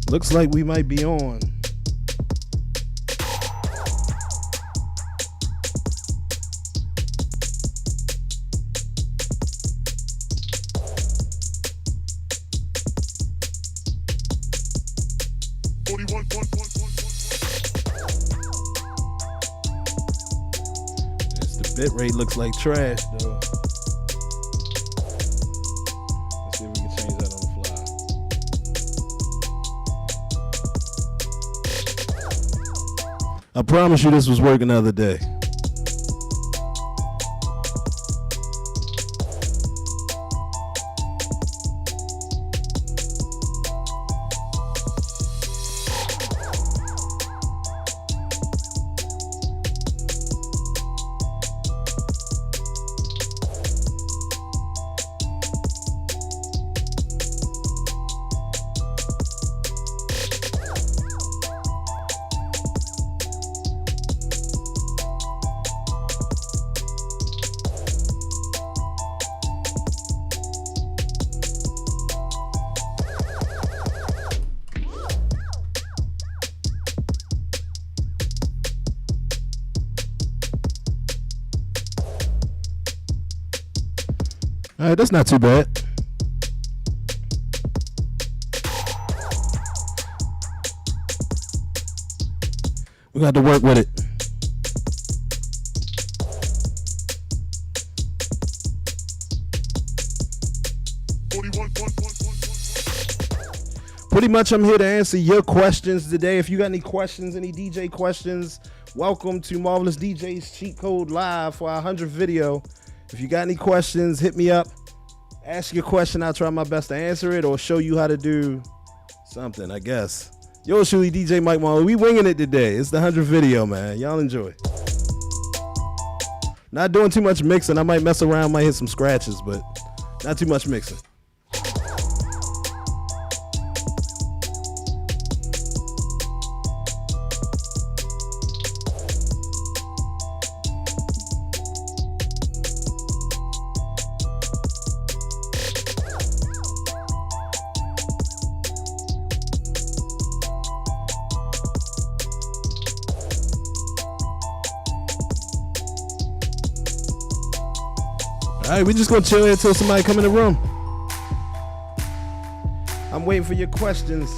Looks like we might be on. Bit rate looks like trash though. Let's see if we can change that on the fly. I promise you this was working the other day. All right, that's not too bad. We got to work with it. Pretty much I'm here to answer your questions today. If you got any questions, any DJ questions, welcome to Marvelous DJ's Cheat Code Live for our 100th video. If you got any questions, hit me up. Ask your question. I'll try my best to answer it or show you how to do something, I guess. Yo, Shuli DJ Mike Marley. We winging it today. It's the 100th video, man. Y'all enjoy. Not doing too much mixing. I might mess around, might hit some scratches, but not too much mixing. All right, we're just gonna chill here until somebody come in the room. I'm waiting for your questions.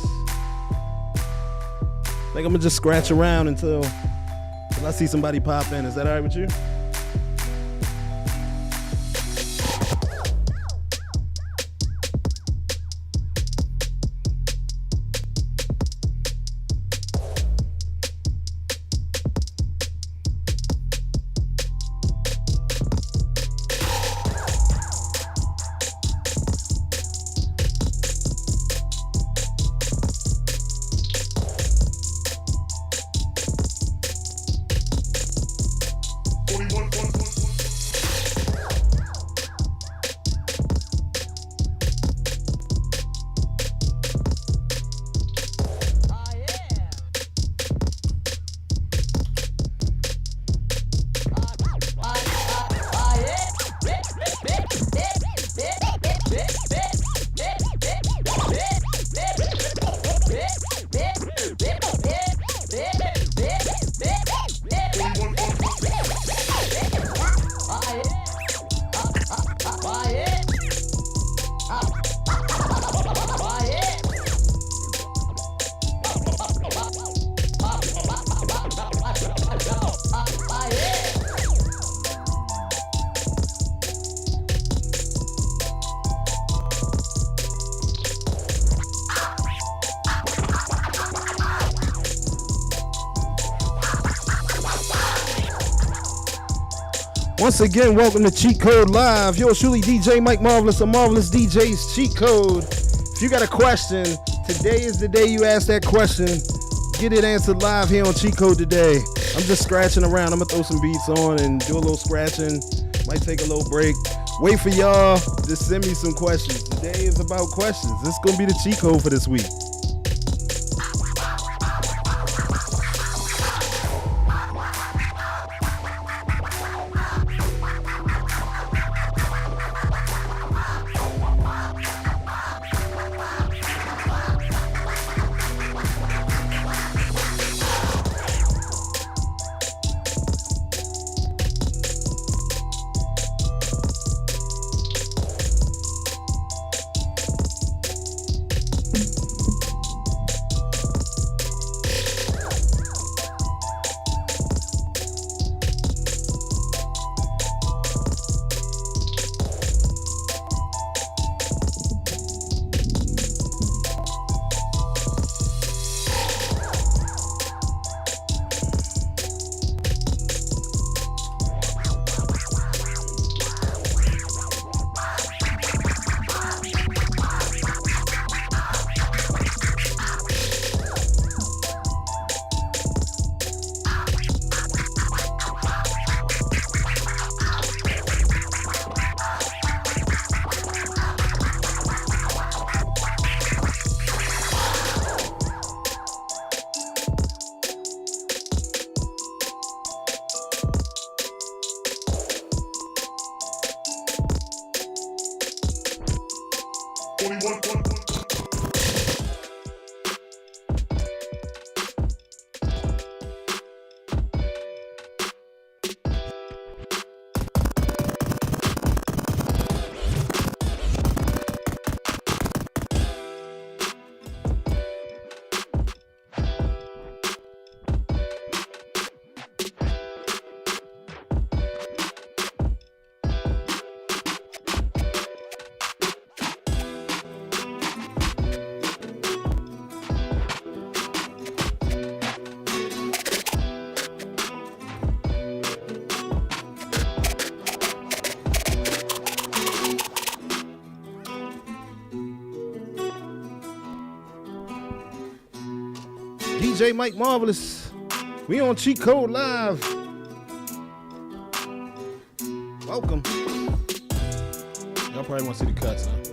I think I'm gonna just scratch around until I see somebody pop in. Is that all right with you? Once again, welcome to Cheat Code Live. Yo, Shuli DJ Mike Marvelous, a Marvelous DJ's Cheat Code. If you got a question, today is the day you ask that question. Get it answered live here on Cheat Code today. I'm just scratching around. I'm gonna throw some beats on and do a little scratching. Might take a little break. Wait for y'all to send me some questions. Today is about questions. This is gonna be the cheat code for this week. DJ Mike Marvelous. We on Cheat Code Live. Welcome. Y'all probably want to see the cuts, huh?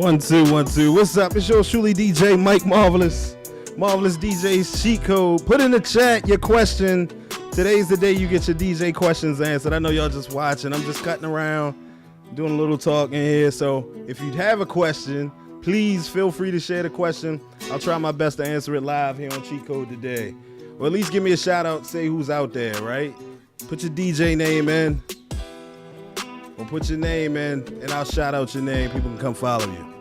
One, two. What's up? It's your truly DJ Mike Marvelous. Marvelous DJ's Cheat Code. Put in the chat your question. Today's the day you get your DJ questions answered. I know y'all just watching. I'm just cutting around, doing a little talk in here. So if you have a question, please feel free to share the question. I'll try my best to answer it live here on Cheat Code today. Or at least give me a shout out, say who's out there, right? Put your DJ name in. Or put your name in, and I'll shout out your name. People can come follow you.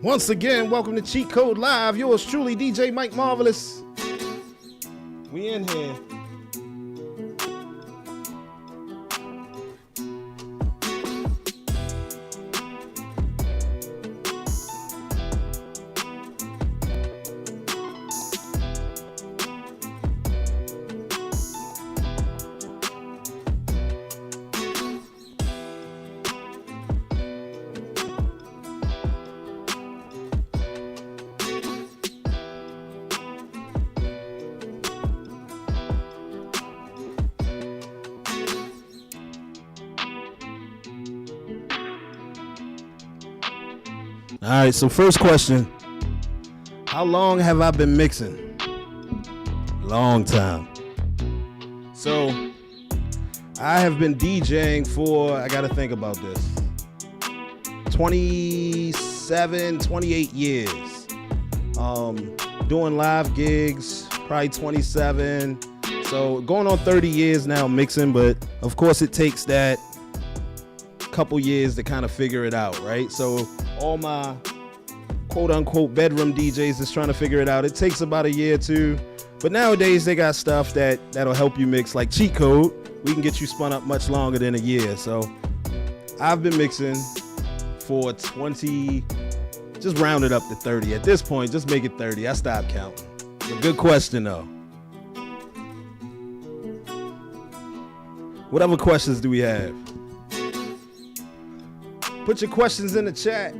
Once again, welcome to Cheat Code Live. Yours truly, DJ Mike Marvelous. We in here. All right, so first question. How long have I been mixing? Long time. So I have been DJing for, I got to think about this, 27, 28 years. Doing live gigs, probably 27. So going on 30 years now mixing, but of course it takes that couple years to kind of figure it out, right? So all my quote unquote bedroom DJs is trying to figure it out. It takes about a year or two, but nowadays they got stuff that'll help you mix, like Cheat Code. We can get you spun up much longer than a year. So I've been mixing for 20, just round it up to 30. At this point, just make it 30. I stopped counting. A good question though. What other questions do we have? Put your questions in the chat.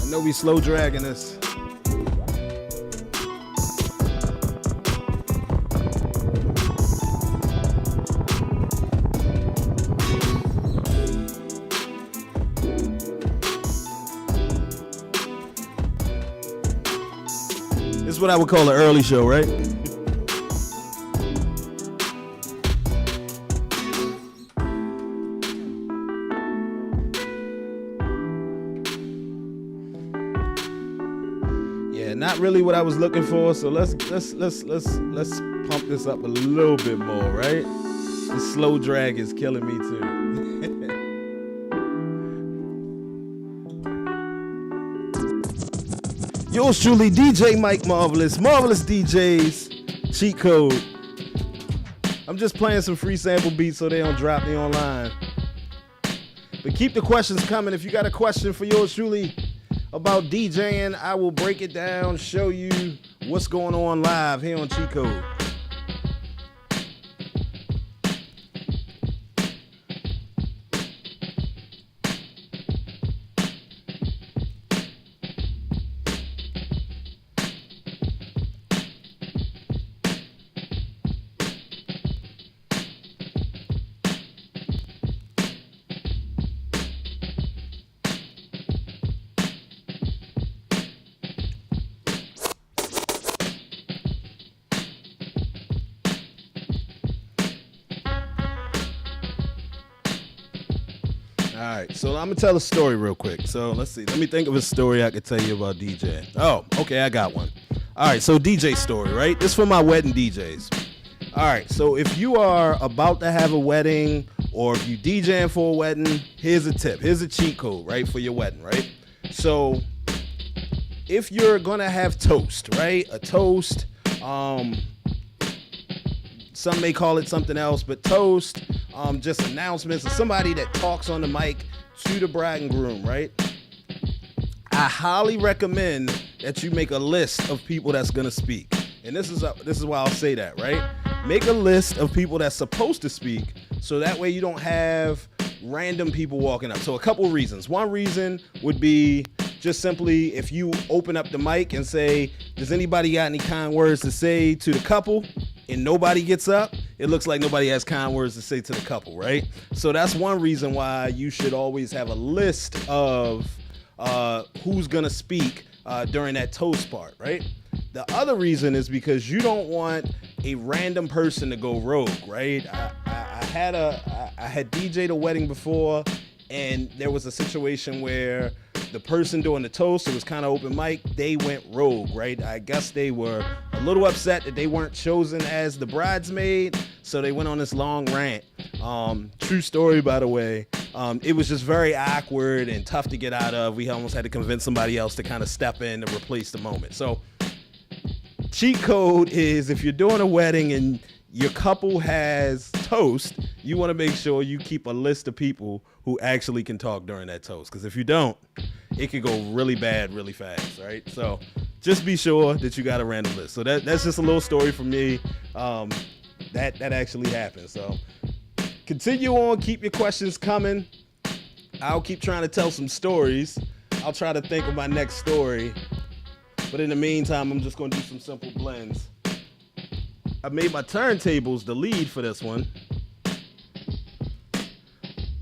I know we slow dragging this. This is what I would call an early show, right? Not really what I was looking for, so let's pump this up a little bit more, right? The slow drag is killing me too. Yours truly, DJ Mike Marvelous, Marvelous DJs, Cheat Code. I'm just playing some free sample beats so they don't drop me online. But keep the questions coming. If you got a question for yours truly about DJing, I will break it down, show you what's going on live here on Cheat Code. All right, so I'm gonna tell a story real quick. So let's see. Let me think of a story I could tell you about DJing. Oh, okay, I got one. All right, so DJ story, right? This is for my wedding DJs. All right, so if you are about to have a wedding or if you DJing for a wedding, here's a tip. Here's a cheat code, right, for your wedding, right? So if you're gonna have toast, right? A toast, some may call it something else, but toast, just announcements of somebody that talks on the mic to the bride and groom, right? I highly recommend that you make a list of people that's gonna speak. And this is why I'll say that, right? Make a list of people that's supposed to speak, so that way you don't have random people walking up. So a couple reasons. One reason would be just simply if you open up the mic and say, does anybody got any kind words to say to the couple, and nobody gets up, it looks like nobody has kind words to say to the couple, right? So that's one reason why you should always have a list of who's gonna speak during that toast part, right? The other reason is because you don't want a random person to go rogue, right? I had DJ'd a wedding before, and there was a situation where the person doing the toast, it was kind of open mic, they went rogue, right? I guess they were a little upset that they weren't chosen as the bridesmaid, so they went on this long rant. True story, by the way. It was just very awkward and tough to get out of. We almost had to convince somebody else to kind of step in and replace the moment. So cheat code is if you're doing a wedding and your couple has toast, you want to make sure you keep a list of people who actually can talk during that toast. Because if you don't, it could go really bad really fast, right? So just be sure that you got a random list. So that's just a little story from me. That actually happened. So continue on, keep your questions coming. I'll keep trying to tell some stories. I'll try to think of my next story. But in the meantime, I'm just going to do some simple blends. I made my turntables the lead for this one.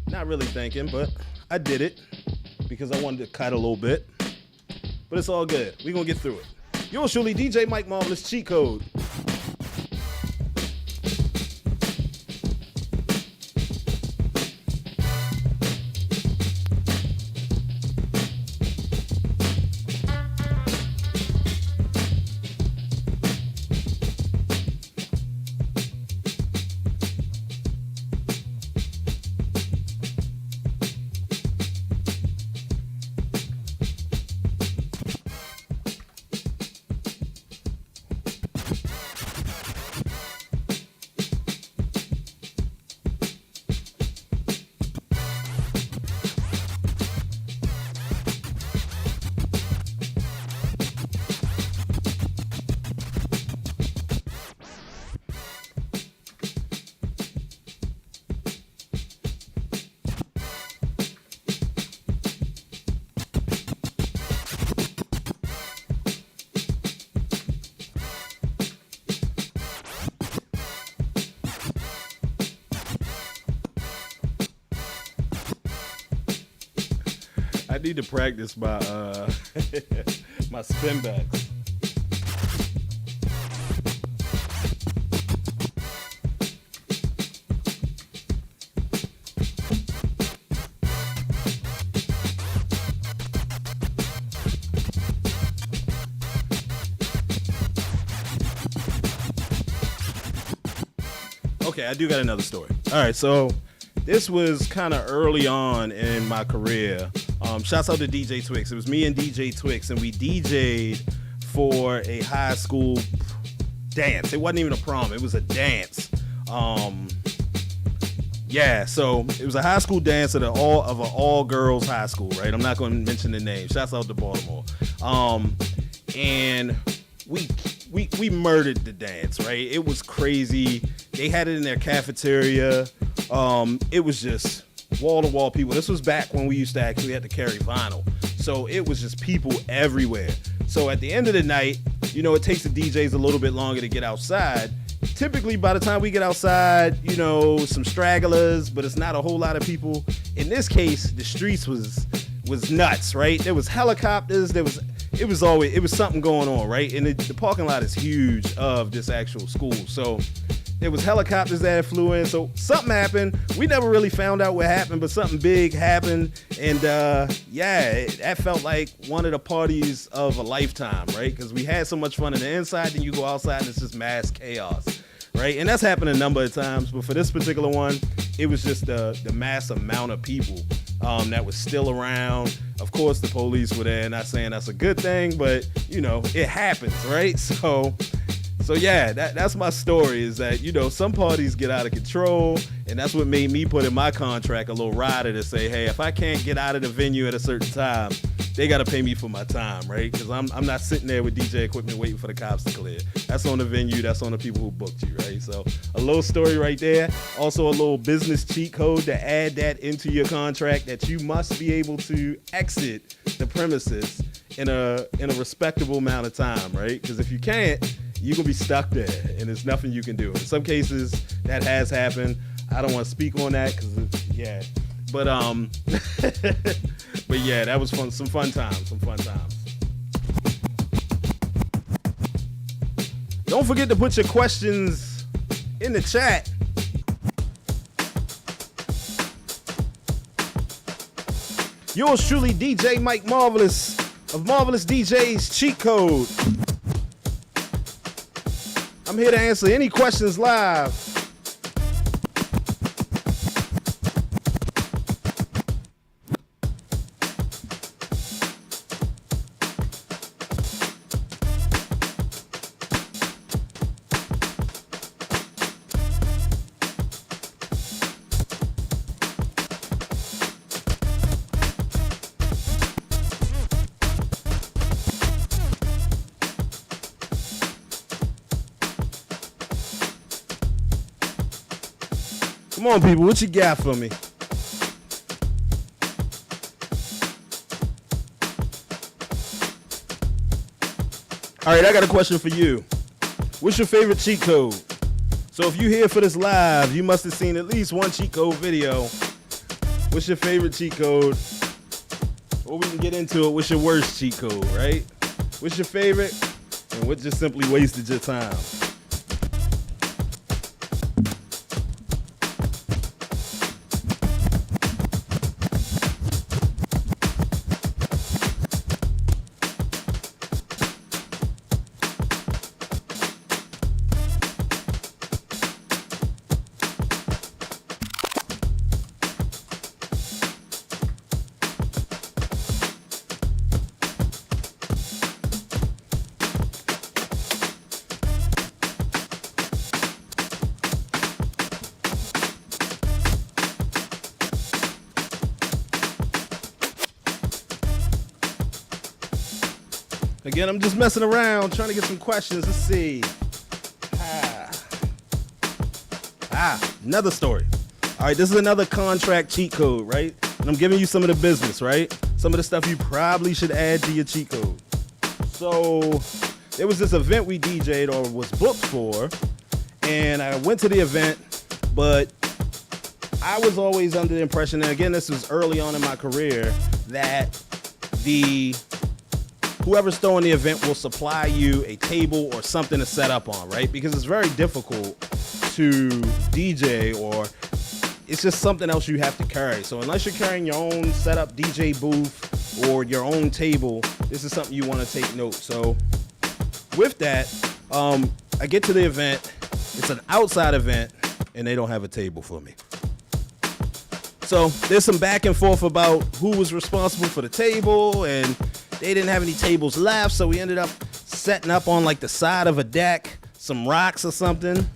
Not really thinking, but I did it because I wanted to cut a little bit. But it's all good. We're going to get through it. Yours truly, DJ Mike Marvelous, Cheat Code. I need to practice my my spin backs. Okay, I do got another story. All right, so this was kind of early on in my career. Shouts out to DJ Twix. It was me and DJ Twix, and we DJ'd for a high school dance. It wasn't even a prom. It was a dance. Yeah, so it was a high school dance at an all-girls high school, right? I'm not going to mention the name. Shouts out to Baltimore. And we murdered the dance, right? It was crazy. They had it in their cafeteria. It was just wall-to-wall people. This was back when we used to actually have to carry vinyl. So it was just people everywhere. So at the end of the night, you know, it takes the DJs a little bit longer to get outside. Typically, by the time we get outside, you know, some stragglers, but it's not a whole lot of people. In this case, the streets was nuts, right? There was helicopters. It was something going on, right? And the parking lot is huge of this actual school. So there was helicopters that flew in. So something happened. We never really found out what happened, but something big happened. And that felt like one of the parties of a lifetime, right? Because we had so much fun in the inside, then you go outside and it's just mass chaos, right? And that's happened a number of times. But for this particular one, it was just the mass amount of people that was still around. Of course, the police were there. Not saying that's a good thing, but, you know, it happens, right? So yeah, that's my story, is that, you know, some parties get out of control, and that's what made me put in my contract a little rider to say, hey, if I can't get out of the venue at a certain time, they got to pay me for my time, right? Because I'm not sitting there with DJ equipment waiting for the cops to clear. That's on the venue. That's on the people who booked you, right? So a little story right there. Also a little business cheat code to add that into your contract, that you must be able to exit the premises in a respectable amount of time, right? Because if you can't, you can be stuck there, and there's nothing you can do. In some cases, that has happened. I don't want to speak on that because, yeah. But but yeah, that was fun. Some fun times. Don't forget to put your questions in the chat. Yours truly, DJ Mike Marvelous of Marvelous DJs Cheat Code. I'm here to answer any questions live. Come on, people, what you got for me? All right, I got a question for you. What's your favorite cheat code? So if you're here for this live, you must have seen at least one cheat code video. What's your favorite cheat code? Or we can get into it. What's your worst cheat code, right? What's your favorite? And what just simply wasted your time? Again, I'm just messing around, trying to get some questions. Let's see. Another story. All right, this is another contract cheat code, right? And I'm giving you some of the business, right? Some of the stuff you probably should add to your cheat code. So there was this event we DJ'd or was booked for, and I went to the event, but I was always under the impression, and again, this was early on in my career, that whoever's throwing the event will supply you a table or something to set up on, right? Because it's very difficult to DJ, or it's just something else you have to carry. So unless you're carrying your own setup DJ booth or your own table, this is something you want to take note. So with that, I get to the event. It's an outside event, and they don't have a table for me. So there's some back and forth about who was responsible for the table, and they didn't have any tables left, so we ended up setting up on like the side of a deck, some rocks or something.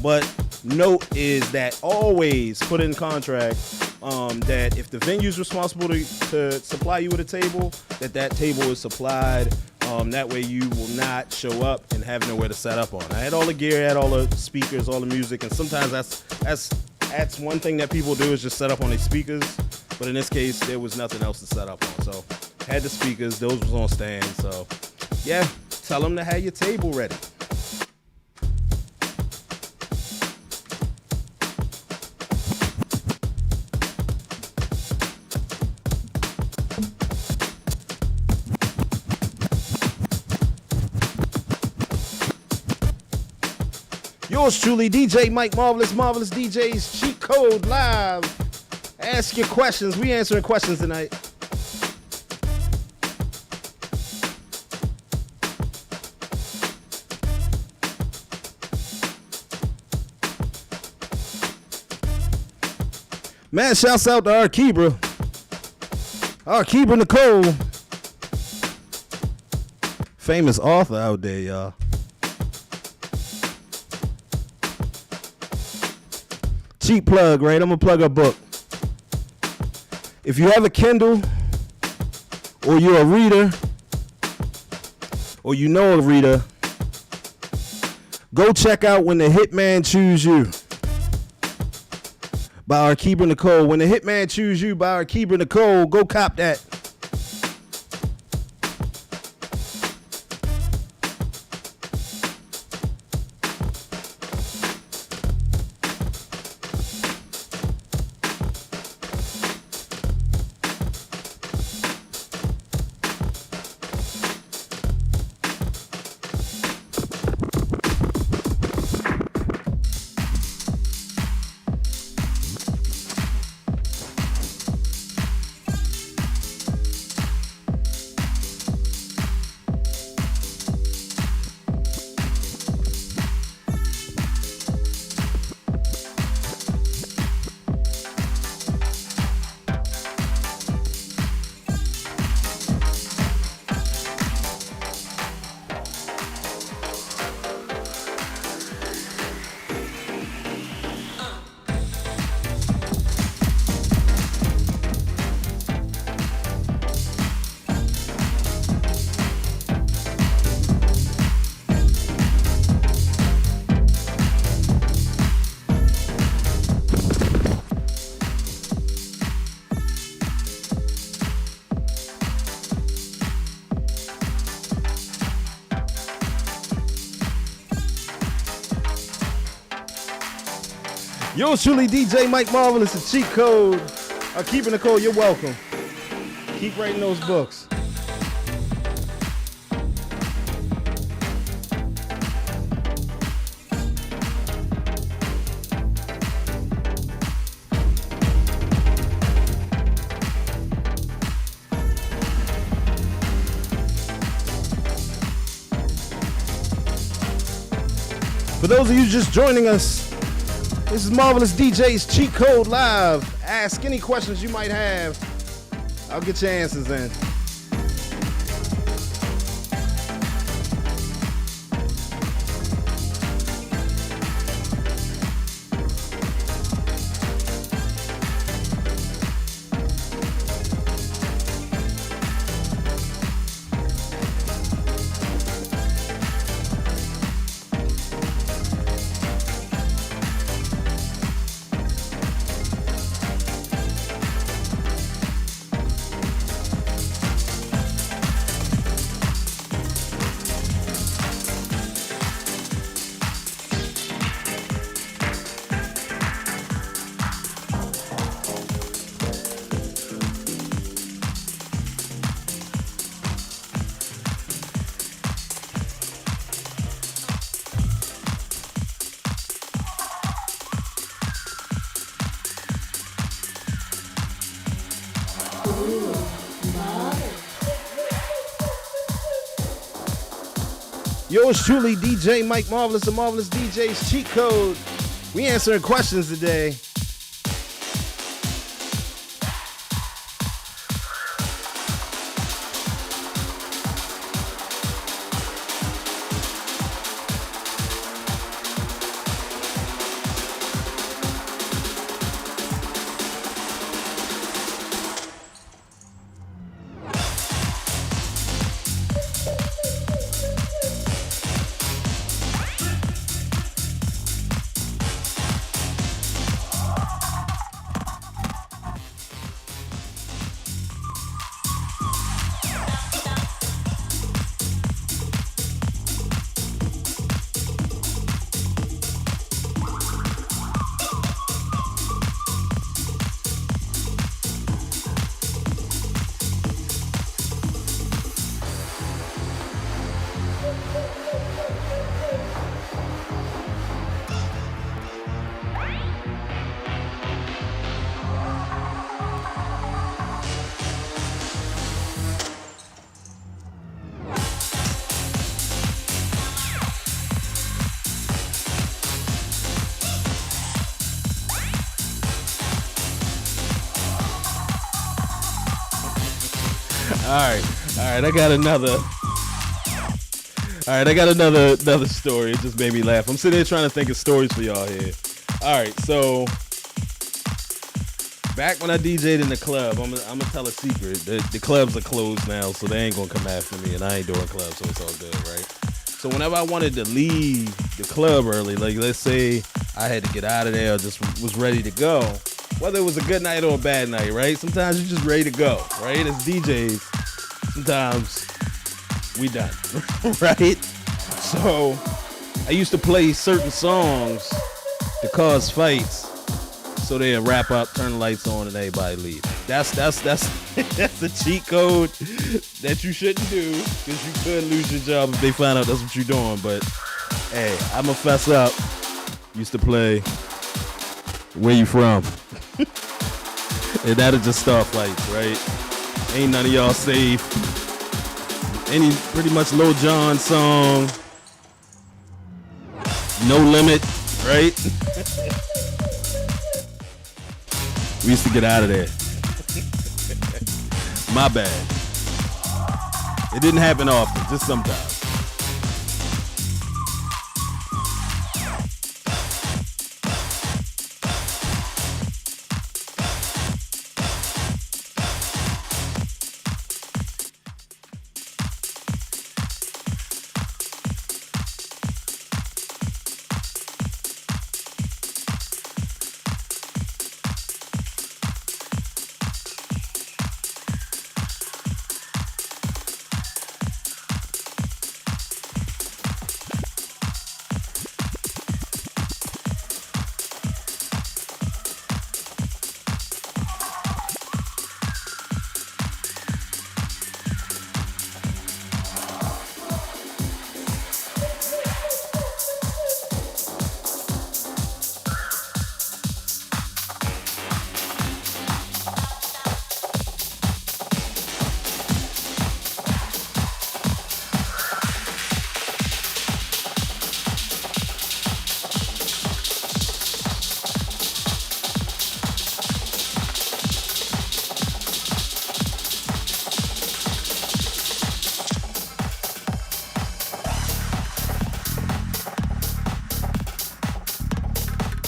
But note is that always put in contract that if the venue's responsible to supply you with a table, that table is supplied. That way you will not show up and have nowhere to set up on. I had all the gear, I had all the speakers, all the music, and sometimes that's one thing that people do is just set up on their speakers. But in this case, there was nothing else to set up on. So had the speakers, those was on stand. So yeah, tell them to have your table ready. Yours truly, DJ Mike Marvelous, Marvelous DJs Cheat Code Live. Ask your questions. We answering questions tonight. Man, shouts out to Arkebra Nicole. Famous author out there, y'all. Cheap plug, right? I'm gonna plug a book. If you have a Kindle, or you're a reader, or you know a reader, go check out When the Hitman Choose You by Arkebra Nicole. When the Hitman Choose You by Arkebra Nicole, go cop that. Yours truly, DJ Mike Marvelous, the cheat code. Keeping the code, you're welcome. Keep writing those books. For those of you just joining us, this is Marvelous DJ's Cheat Code Live. Ask any questions you might have. I'll get your answers in. Yours truly, DJ Mike Marvelous, the Marvelous DJ's Cheat Code. We answering questions today. All right, I got another story. It just made me laugh. I'm sitting here trying to think of stories for y'all here. All right, so back when I DJ'd in the club, I'm gonna tell a secret. The clubs are closed now, so they ain't gonna come after me, and I ain't doing clubs, so it's all good, right? So whenever I wanted to leave the club early, like let's say I had to get out of there or just was ready to go, whether it was a good night or a bad night, right? Sometimes you're just ready to go, right? As DJs, sometimes we done, right? So I used to play certain songs to cause fights, so they'd wrap up, turn the lights on, and everybody leave. That's that's the cheat code that you shouldn't do, because you could lose your job if they find out that's what you're doing. But hey, I'ma fess up. Used to play Where You From, and that'll just start fights, right? Ain't none of y'all safe. Any pretty much Lil Jon song, No Limit, right? We used to get out of there. My bad. It didn't happen often, just sometimes.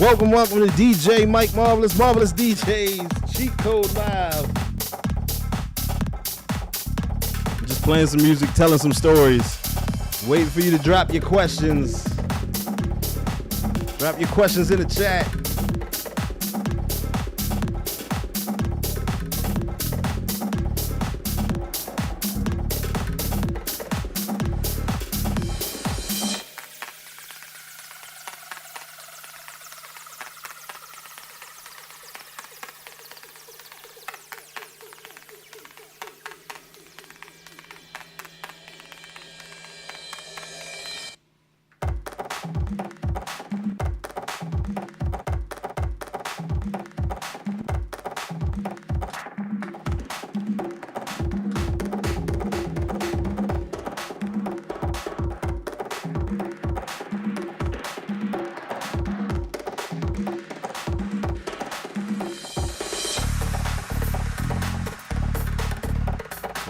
Welcome to DJ Mike Marvelous DJs, Cheat Code Live. I'm just playing some music, telling some stories. Waiting for you to drop your questions. Drop your questions in the chat.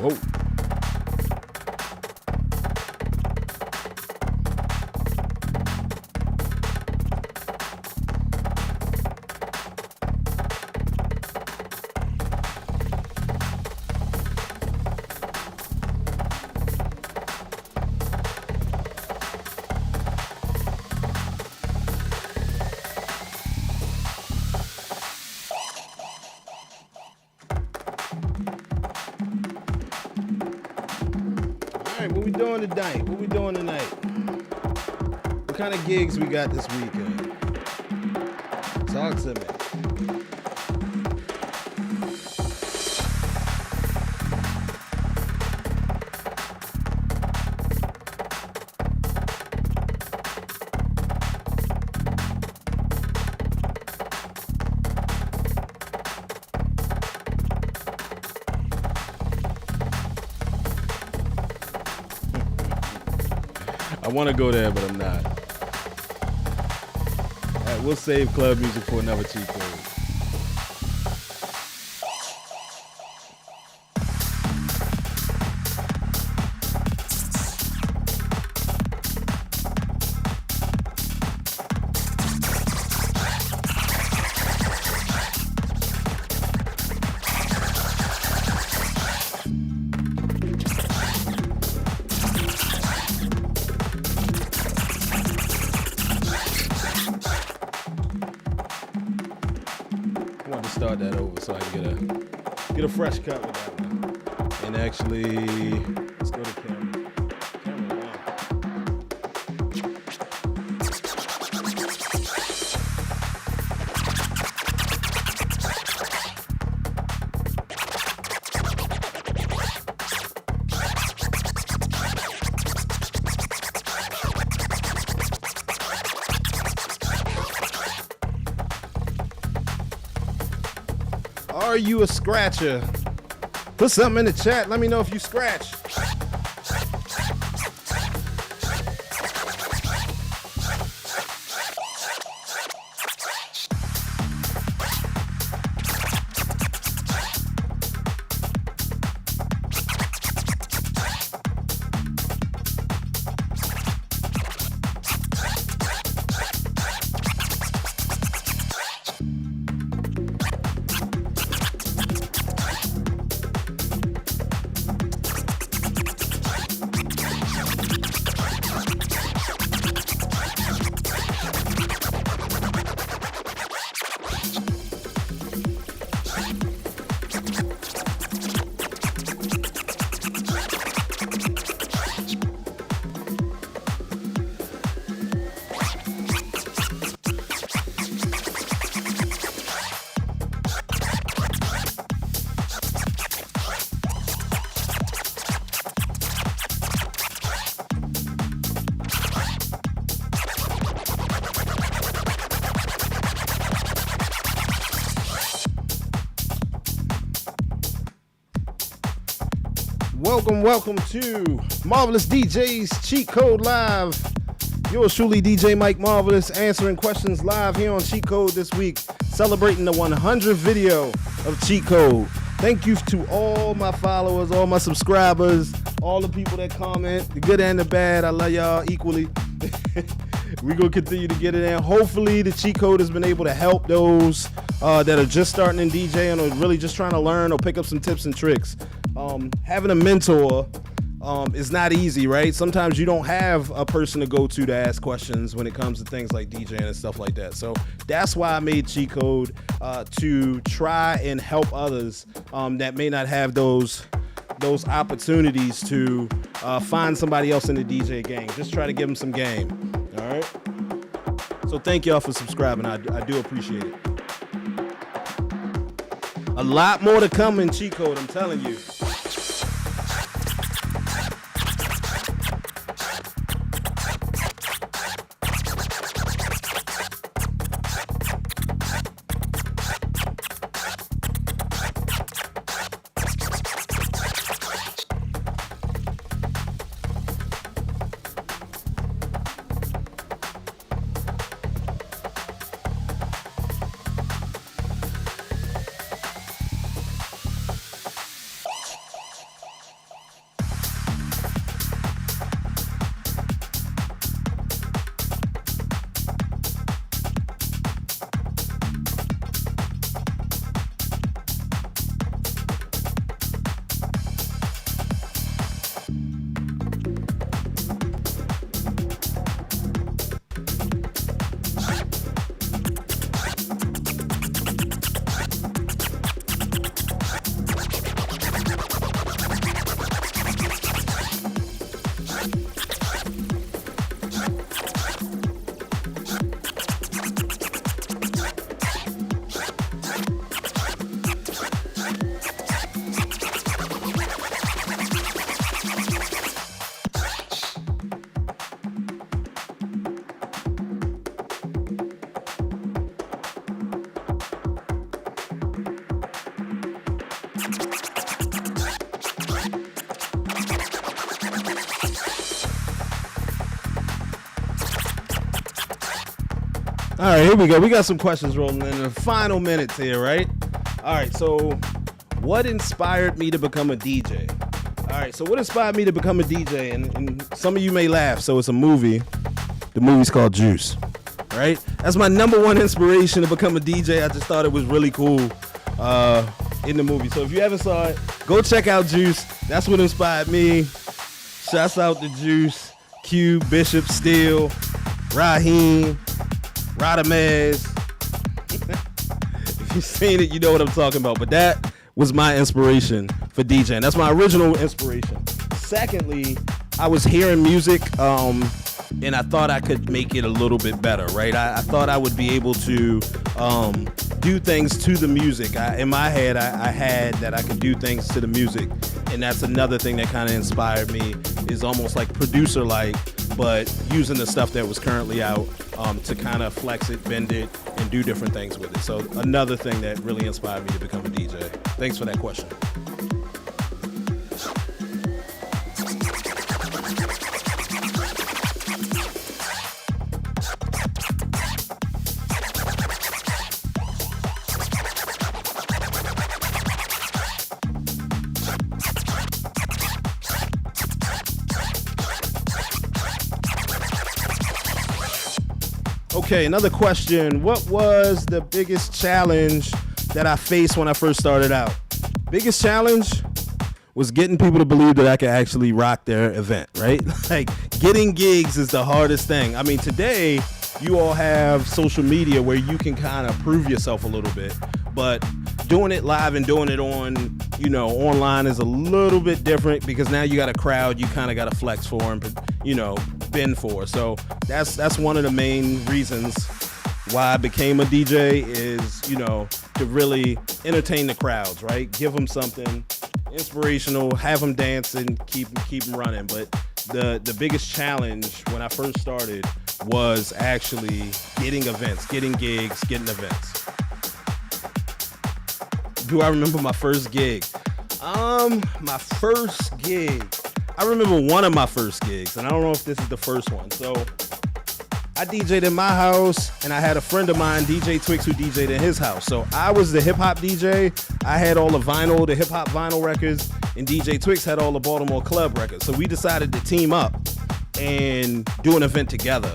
Whoa. What we doing tonight? What kind of gigs we got this weekend? Talk to me. I want to go there, but I'm not. All right, we'll save club music for another cheat code. Start that over so I can get a fresh cut with that one. And actually, let's go to camera one. Are you a scratcher? Put something in the chat. Let me know if you scratch. Welcome to Marvelous DJs Cheat Code Live. Yours truly, DJ Mike Marvelous, answering questions live here on Cheat Code this week, celebrating the 100th video of Cheat Code. Thank you to all my followers, all my subscribers, all the people that comment, the good and the bad. I love y'all equally. We're going to continue to get it in. Hopefully, the cheat code has been able to help those that are just starting in DJing or really just trying to learn or pick up some tips and tricks. Having a mentor is not easy, right? Sometimes you don't have a person to go to ask questions when it comes to things like DJing and stuff like that. So that's why I made Cheat Code, to try and help others that may not have those opportunities to find somebody else in the DJ game. Just try to give them some game. All right. So thank y'all for subscribing. I do appreciate it. A lot more to come in Cheat Code, I'm telling you. All right, here we go. We got some questions rolling in the final minutes here, right? All right, so what inspired me to become a DJ? All right, so what inspired me to become a DJ? And some of you may laugh. So it's a movie. The movie's called Juice, right? That's my number one inspiration to become a DJ. I just thought it was really cool in the movie. So if you haven't saw it, go check out Juice. That's what inspired me. Shouts out to Juice, Q, Bishop, Steele, Raheem, Radamez. If you've seen it, you know what I'm talking about. But that was my inspiration for DJing. That's my original inspiration. Secondly, I was hearing music, and I thought I could make it a little bit better, right? I thought I would be able to do things to the music. In my head, I had that I could do things to the music, and that's another thing that kind of inspired me, is almost like producer-like, but using the stuff that was currently out to kind of flex it, bend it, and do different things with it. So another thing that really inspired me to become a DJ. Thanks for that question. Okay, another question. What was the biggest challenge that I faced when I first started out? Biggest challenge was getting people to believe that I could actually rock their event, right? Like, getting gigs is the hardest thing. I mean, today, you all have social media where you can kind of prove yourself a little bit, but doing it live and doing it on, online is a little bit different, because now you got a crowd you kind of got to flex for and, bend for. So that's one of the main reasons why I became a DJ, is, to really entertain the crowds, right? Give them something inspirational, have them dance, and keep them running. But the biggest challenge when I first started was actually getting events, getting gigs, getting events. Do I remember my first gig? My first gig. I remember one of my first gigs, and I don't know if this is the first one. So I DJ'd in my house, and I had a friend of mine, DJ Twix, who DJ'd in his house. So I was the hip-hop DJ. I had all the hip-hop vinyl records, and DJ Twix had all the Baltimore club records. So we decided to team up and do an event together.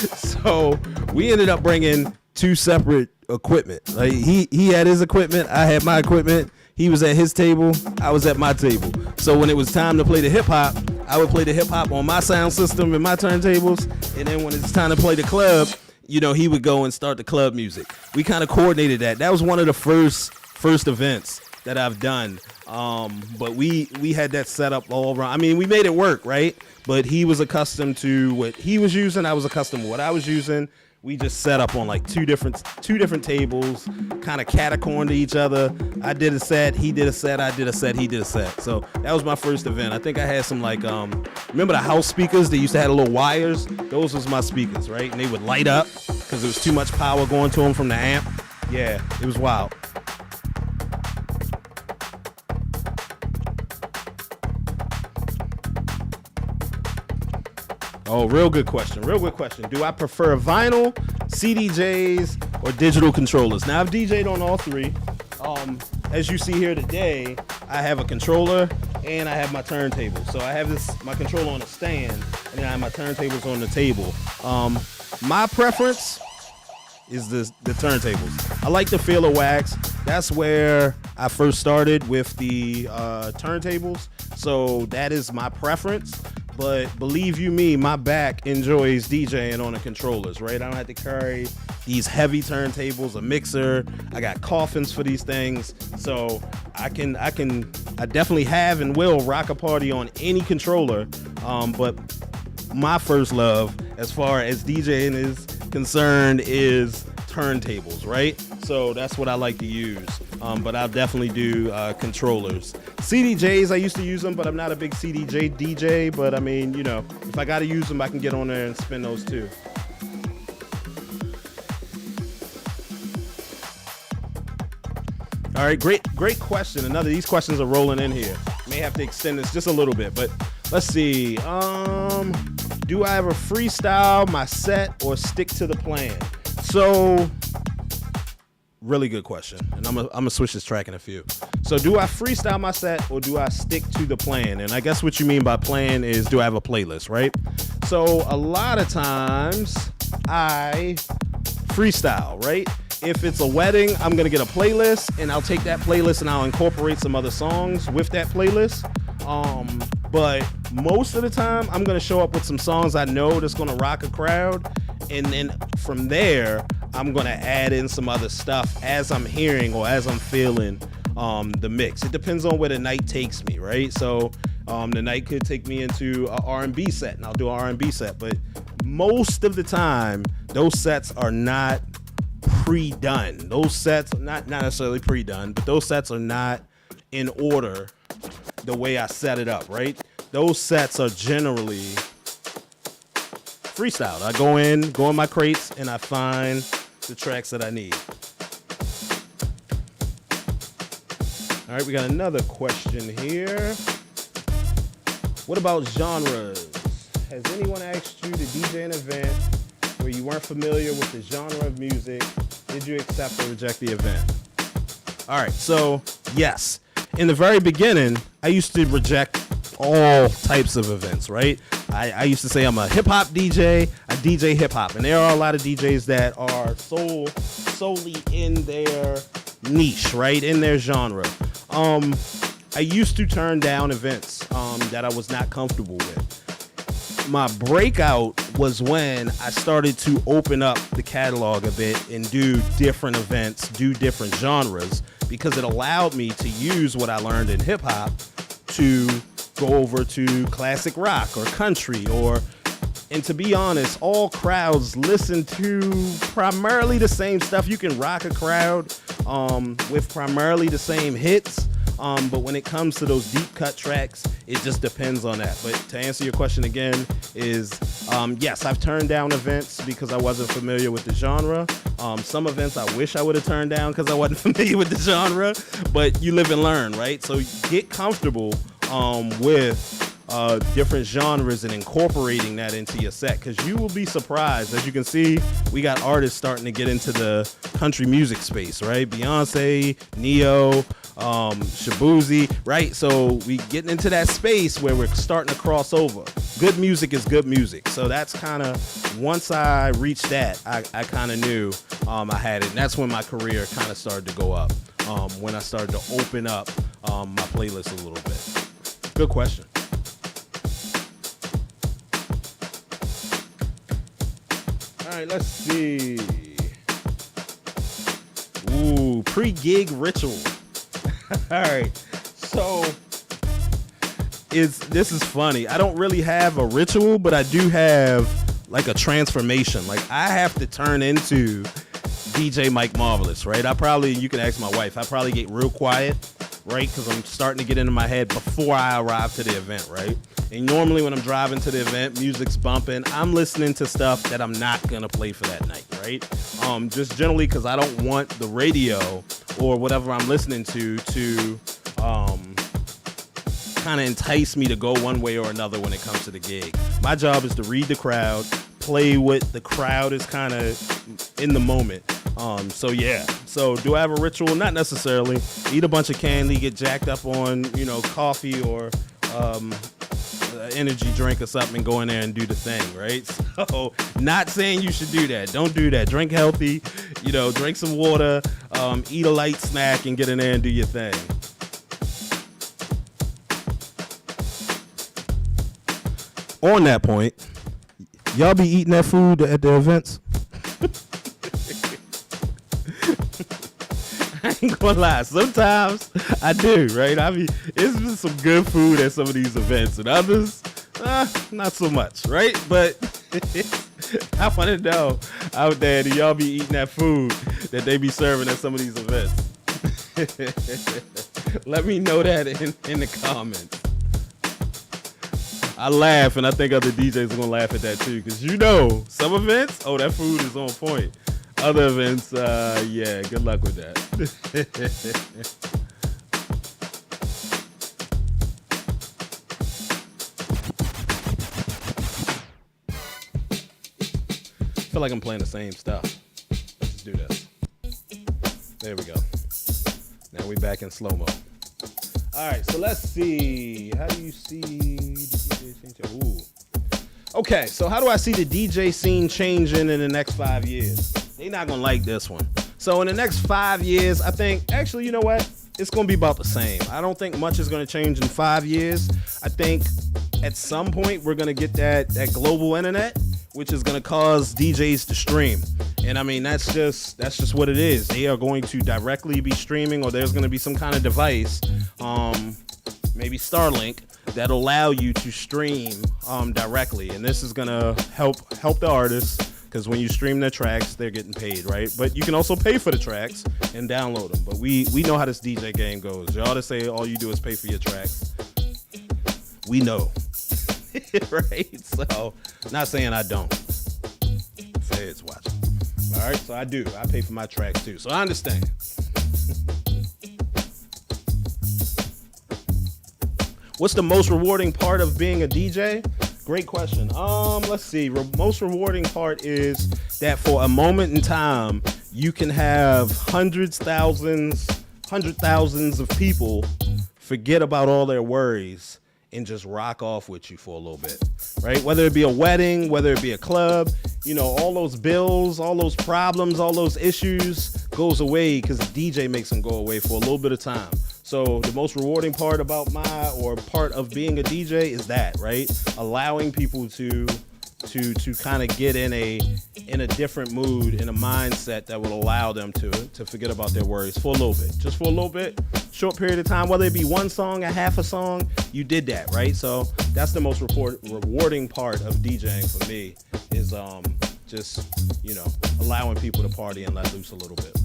So we ended up bringing two separate equipment. Like he had his equipment, I had my equipment. He was at his table, I was at my table. So when it was time to play the hip hop, I would play the hip hop on my sound system and my turntables. And then when it's time to play the club, you know, he would go and start the club music. We kind of coordinated that. That was one of the first events that I've done. But we had that set up all around. I mean, we made it work, right? But he was accustomed to what he was using. I was accustomed to what I was using. We just set up on like two different tables, kind of catacorn to each other. I did a set, he did a set, I did a set, he did a set. So that was my first event. I think I had some like, remember the house speakers? They used to have little wires. Those was my speakers, right? And they would light up because there was too much power going to them from the amp. Yeah, it was wild. Oh, real good question. Do I prefer vinyl, CDJs, or digital controllers? Now, I've DJ'd on all three. As you see here today, I have a controller and I have my turntable. So I have my controller on a stand, and then I have my turntables on the table. My preference is the turntables. I like the feel of wax. That's where I first started with the turntables. So that is my preference. But believe you me, my back enjoys DJing on the controllers, right? I don't have to carry these heavy turntables, a mixer. I got coffins for these things. So I definitely have and will rock a party on any controller. But my first love, as far as DJing is concerned, is turntables, right? So that's what I like to use. But I'll definitely do controllers. CDJs, I used to use them, but I'm not a big CDJ DJ. But I mean, you know, if I got to use them, I can get on there and spin those too. All right, great question. These questions are rolling in here. May have to extend this just a little bit, but let's see. Do I ever freestyle my set or stick to the plan? So, really good question, and I'm gonna switch this track in a few. So, do I freestyle my set or do I stick to the plan? And I guess what you mean by plan is, do I have a playlist, right? So, a lot of times I freestyle, right? If it's a wedding, I'm gonna get a playlist, and I'll take that playlist and I'll incorporate some other songs with that playlist. But most of the time, I'm gonna show up with some songs I know that's gonna rock a crowd, and then from there, I'm gonna add in some other stuff as I'm hearing or as I'm feeling the mix. It depends on where the night takes me, right? So the night could take me into an R&B set, and I'll do an R&B set. But most of the time, those sets are not pre-done. Those sets, not necessarily pre-done, but those sets are not in order the way I set it up, right? Those sets are generally freestyle. I go in my crates, and I find the tracks that I need. All right, we got another question here. What about genres? Has anyone asked you to DJ an event where you weren't familiar with the genre of music? Did you accept or reject the event? All right, so yes. In the very beginning, I used to reject all types of events, right? I used to say I'm a hip-hop DJ, I DJ hip-hop, and there are a lot of DJs that are solely in their niche, right, in their genre. I used to turn down events that I was not comfortable with. My breakout was when I started to open up the catalog a bit and do different events, do different genres, because it allowed me to use what I learned in hip-hop to go over to classic rock or country, and to be honest, all crowds listen to primarily the same stuff. You can rock a crowd with primarily the same hits, but when it comes to those deep cut tracks, it just depends on that. But to answer your question again is, yes, I've turned down events because I wasn't familiar with the genre. Some events I wish I would have turned down because I wasn't familiar with the genre, but you live and learn, right? So get comfortable with different genres and incorporating that into your set, because you will be surprised. As you can see, we got artists starting to get into the country music space, right? Beyonce, Neo, Shabuzi, right? So we getting into that space where we're starting to cross over. good music is good music. So that's kind of, once I reached that, I kind of knew I had it. And that's when my career kind of started to go up, when I started to open up my playlist a little bit. Good question. All right, let's see. Ooh, pre-gig ritual. All right, so this is funny. I don't really have a ritual, but I do have like a transformation. Like I have to turn into DJ Mike Marvelous, right? You can ask my wife, I probably get real quiet, right? Because I'm starting to get into my head before I arrive to the event, right? And normally when I'm driving to the event, music's bumping. I'm listening to stuff that I'm not going to play for that night, right? Just generally because I don't want the radio or whatever I'm listening to kind of entice me to go one way or another when it comes to the gig. My job is to read the crowd, play what the crowd is kind of in the moment. So yeah. So do I have a ritual? Not necessarily. Eat a bunch of candy, get jacked up on, coffee or energy drink or something and go in there and do the thing, right? So not saying you should do that. Don't do that. Drink healthy, drink some water, eat a light snack and get in there and do your thing. On that point, y'all be eating that food at the events? I ain't gonna lie, sometimes I do, right? It's been some good food at some of these events, and others, not so much, right? But I want to know out there, do y'all be eating that food that they be serving at some of these events? Let me know that in the comments. I laugh, and I think other DJs are gonna laugh at that too, because some events, that food is on point. Other events, good luck with that. I feel like I'm playing the same stuff. Let's just do this. There we go. Now we back in slow-mo. All right, so let's see. How do you see the DJ scene? Ooh. Okay, so how do I see the DJ scene changing in the next 5 years? They're not going to like this one. So in the next 5 years, I think, actually, you know what? It's going to be about the same. I don't think much is going to change in 5 years. I think at some point we're going to get that global internet, which is going to cause DJs to stream. And I mean, that's just what it is. They are going to directly be streaming, or there's going to be some kind of device, maybe Starlink, that'll allow you to stream directly. And this is going to help the artists, because when you stream their tracks, they're getting paid, right? But you can also pay for the tracks and download them. But we know how this DJ game goes. Y'all to say all you do is pay for your tracks. We know. Right? So, not saying I don't. Say it's watching. All right, so I do. I pay for my tracks too. So I understand. What's the most rewarding part of being a DJ? Great question. Let's see. Most rewarding part is that for a moment in time, you can have hundred thousands of people forget about all their worries and just rock off with you for a little bit, right? Whether it be a wedding, whether it be a club, all those bills, all those problems, all those issues goes away because the DJ makes them go away for a little bit of time. So the most rewarding part about part of being a DJ is that, right? Allowing people to kind of get in a different mood, in a mindset that will allow them to forget about their worries for a little bit. Just for a little bit, short period of time, whether it be one song, a half a song, you did that, right? So that's the most rewarding part of DJing for me is just, allowing people to party and let loose a little bit.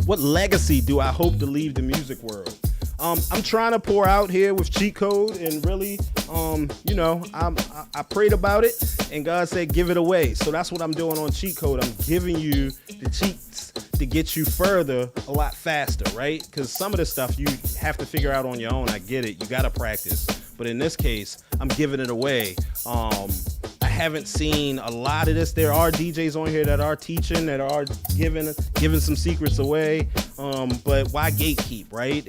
What legacy do I hope to leave the music world? I'm trying to pour out here with Cheat Code, and really, I prayed about it, and God said, give it away. So that's what I'm doing on Cheat Code. I'm giving you the cheats to get you further a lot faster, right? Because some of the stuff you have to figure out on your own. I get it. You got to practice. But in this case, I'm giving it away. I haven't seen a lot of this. There are DJs on here that are teaching, that are giving some secrets away. But why gatekeep, right?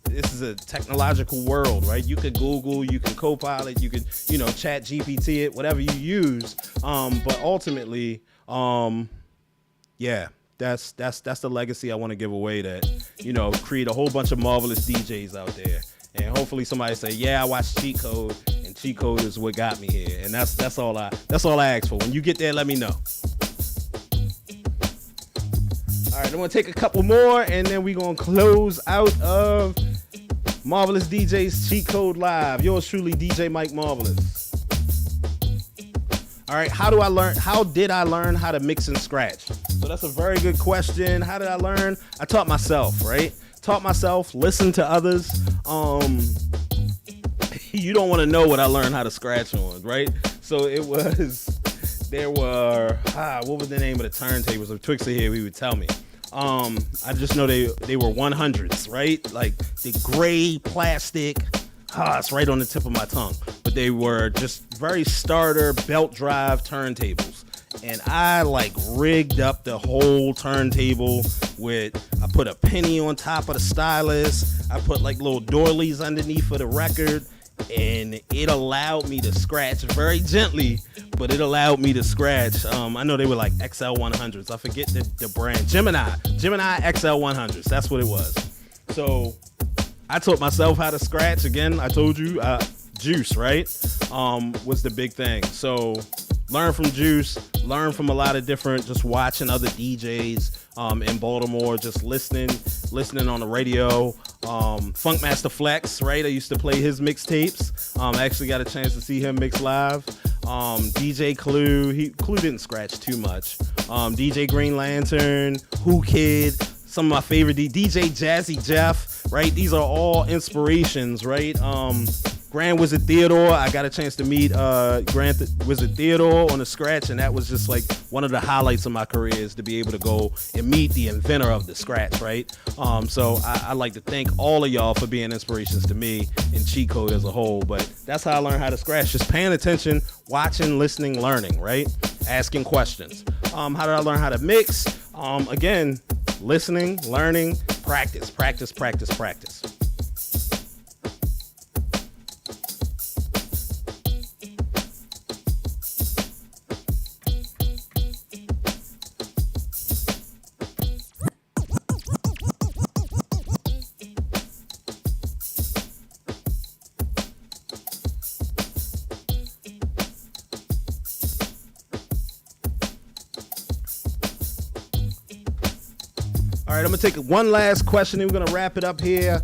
this is a technological world, right? You could Google, you can Copilot, you could, Chat GPT it, whatever you use. But ultimately, that's the legacy I want to give away, that, create a whole bunch of marvelous DJs out there. And hopefully somebody say, yeah, I watched Cheat Code, and Cheat Code is what got me here. And that's all I ask for. When you get there, let me know. All right, I'm going to take a couple more, and then we're going to close out of Marvelous DJs Cheat Code Live. Yours truly, DJ Mike Marvelous. All right, how did I learn how to mix and scratch? So that's a very good question. How did I learn? I taught myself, right? Listened to others. You don't want to know what I learned how to scratch on, right? So what was the name of the turntables? If Twixer here, he would tell me. I just know they were 100s, right? Like the gray plastic. It's right on the tip of my tongue. But they were just very starter belt drive turntables. And I rigged up the whole turntable I put a penny on top of the stylus. I put little doilies underneath for the record. And it allowed me to scratch very gently, but it allowed me to scratch. I know they were XL 100s. I forget the brand. Gemini XL 100s. That's what it was. So I taught myself how to scratch. Again, I told you, Juice, right? Was the big thing. So learn from Juice, learn from a lot of different, just watching other DJs in Baltimore, just listening on the radio. Funkmaster Flex, right? I used to play his mixtapes. I actually got a chance to see him mix live. DJ Clue, Clue didn't scratch too much. DJ Green Lantern, Who Kid, some of my favorite DJ Jazzy Jeff, right? These are all inspirations, right? Grand Wizard Theodore, I got a chance to meet Grand Wizard Theodore on the scratch, and that was just one of the highlights of my career, is to be able to go and meet the inventor of the scratch, right? So I'd like to thank all of y'all for being inspirations to me and Cheat Code as a whole. But that's how I learned how to scratch, just paying attention, watching, listening, learning, right? Asking questions. How did I learn how to mix? Again, listening, learning, practice. All right, I'm going to take one last question and we're going to wrap it up here.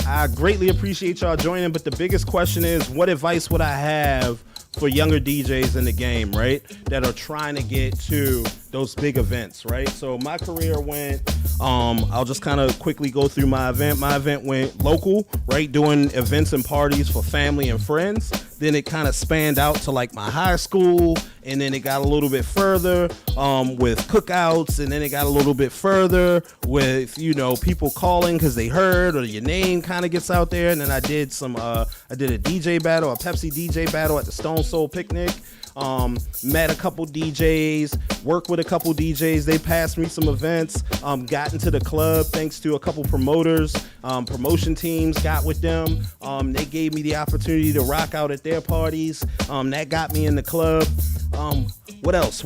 I greatly appreciate y'all joining, but the biggest question is, what advice would I have for younger DJs in the game, right, that are trying to get to those big events, right? So my career went, I'll just kind of quickly go through my event. My event went local, right, doing events and parties for family and friends. Then it kind of spanned out to my high school, and then it got a little bit further with cookouts, and then it got a little bit further with, people calling because they heard, or your name kind of gets out there. And then I did a DJ battle, a Pepsi DJ battle at the Stone Soul Picnic. Met a couple DJs, worked with a couple DJs. They passed me some events, got into the club thanks to a couple promoters, promotion teams, got with them. They gave me the opportunity to rock out at their parties. That got me in the club. What else?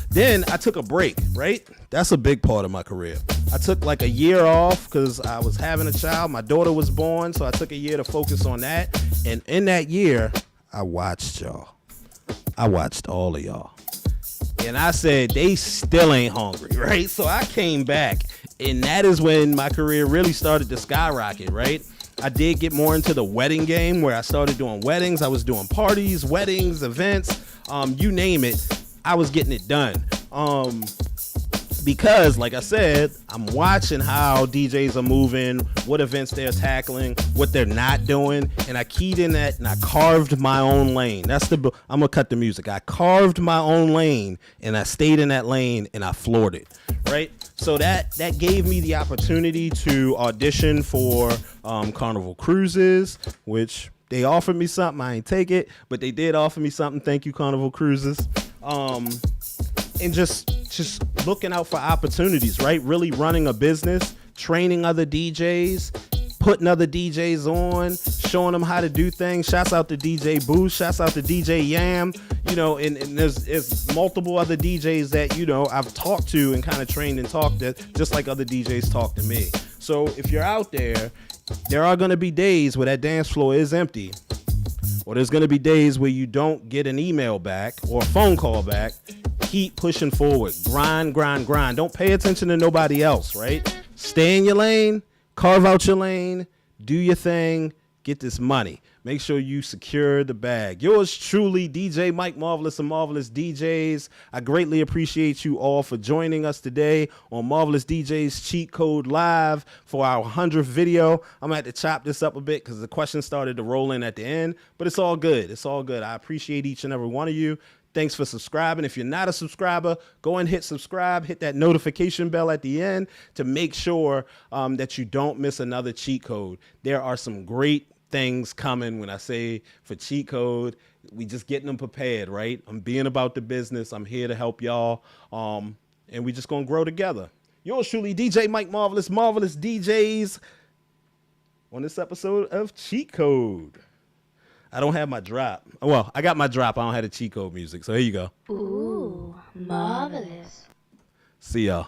Then I took a break, right? That's a big part of my career. I took a year off because I was having a child. My daughter was born, so I took a year to focus on that. And in that year, I watched y'all. I watched all of y'all. And I said, they still ain't hungry, right? So I came back, and that is when my career really started to skyrocket, right? I did get more into the wedding game, where I started doing weddings. I was doing parties, weddings, events, you name it. I was getting it done. Because, like I said, I'm watching how DJs are moving, what events they're tackling, what they're not doing, and I keyed in that and I carved my own lane. I'm gonna cut the music. I carved my own lane and I stayed in that lane and I floored it, right? So that gave me the opportunity to audition for Carnival Cruises, which they offered me something. I ain't take it, but they did offer me something. Thank you, Carnival Cruises. And just looking out for opportunities, right? Really running a business, training other DJs, putting other DJs on, showing them how to do things. Shouts out to DJ Boost. Shouts out to DJ Yam. You know, and there's multiple other DJs that, you know, I've talked to and kind of trained and talked to, just like other DJs talk to me. So if you're out there, there are going to be days where that dance floor is empty. Or there's going to be days where you don't get an email back or a phone call back. Keep pushing forward. Grind, grind, grind. Don't pay attention to nobody else, right? Stay in your lane. Carve out your lane. Do your thing. Get this money. Make sure you secure the bag. Yours truly, DJ Mike Marvelous and Marvelous DJs. I greatly appreciate you all for joining us today on Marvelous DJs Cheat Code Live for our 100th video. I'm going to have to chop this up a bit because the questions started to roll in at the end, but it's all good. It's all good. I appreciate each and every one of you. Thanks for subscribing. If you're not a subscriber, go and hit subscribe. Hit that notification bell at the end to make sure that you don't miss another cheat code. There are some great things coming. When I say for cheat code, we just getting them prepared, right? I'm being about the business. I'm here to help y'all. And we just going to grow together. Yours truly, DJ Mike Marvelous, Marvelous DJs on this episode of Cheat Code. I don't have my drop. Well, I got my drop. I don't have the cheat code music. So here you go. Ooh, marvelous. See y'all.